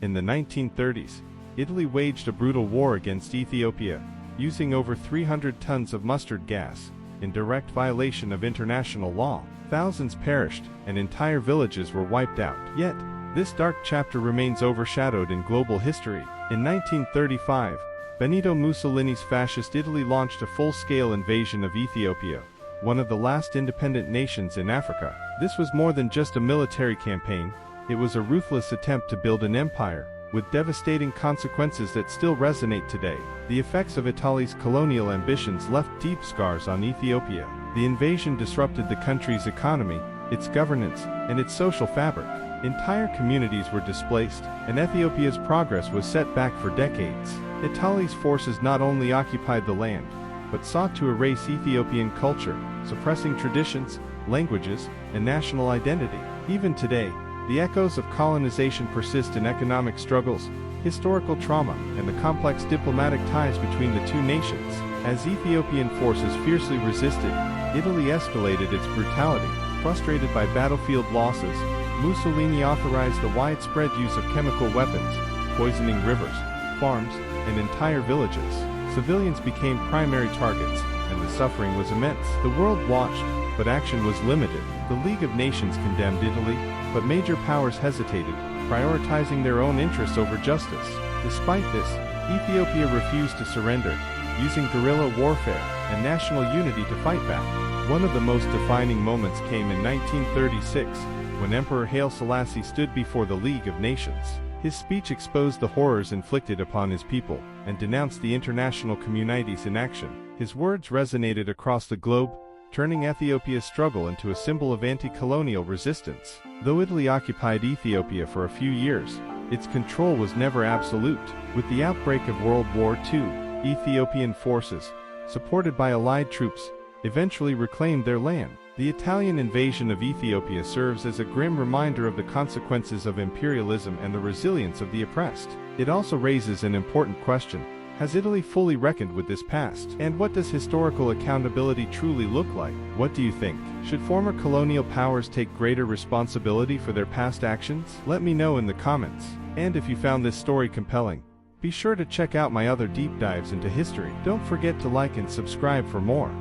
In the 1930s, Italy waged a brutal war against Ethiopia, using over 300 tons of mustard gas, in direct violation of international law. Thousands perished, and entire villages were wiped out. Yet, this dark chapter remains overshadowed in global history. In 1935, Benito Mussolini's fascist Italy launched a full-scale invasion of Ethiopia, one of the last independent nations in Africa. This was more than just a military campaign, it was a ruthless attempt to build an empire, with devastating consequences that still resonate today. The effects of Italy's colonial ambitions left deep scars on Ethiopia. The invasion disrupted the country's economy, its governance, and its social fabric. Entire communities were displaced, and Ethiopia's progress was set back for decades. Italy's forces not only occupied the land, but sought to erase Ethiopian culture, suppressing traditions, languages, and national identity. Even today, the echoes of colonization persist in economic struggles, historical trauma, and the complex diplomatic ties between the two nations. As Ethiopian forces fiercely resisted, Italy escalated its brutality. Frustrated by battlefield losses, Mussolini authorized the widespread use of chemical weapons, poisoning rivers, farms, and entire villages. Civilians became primary targets, and the suffering was immense. The world watched, but action was limited. The League of Nations condemned Italy, but major powers hesitated, prioritizing their own interests over justice. Despite this, Ethiopia refused to surrender, using guerrilla warfare and national unity to fight back. One of the most defining moments came in 1936, when Emperor Haile Selassie stood before the League of Nations. His speech exposed the horrors inflicted upon his people, and denounced the international community's inaction. His words resonated across the globe, turning Ethiopia's struggle into a symbol of anti-colonial resistance. Though Italy occupied Ethiopia for a few years, its control was never absolute. With the outbreak of World War II, Ethiopian forces, supported by Allied troops, eventually reclaimed their land. The Italian invasion of Ethiopia serves as a grim reminder of the consequences of imperialism and the resilience of the oppressed. It also raises an important question: has Italy fully reckoned with this past? And what does historical accountability truly look like? What do you think? Should former colonial powers take greater responsibility for their past actions? Let me know in the comments. And if you found this story compelling, be sure to check out my other deep dives into history. Don't forget to like and subscribe for more.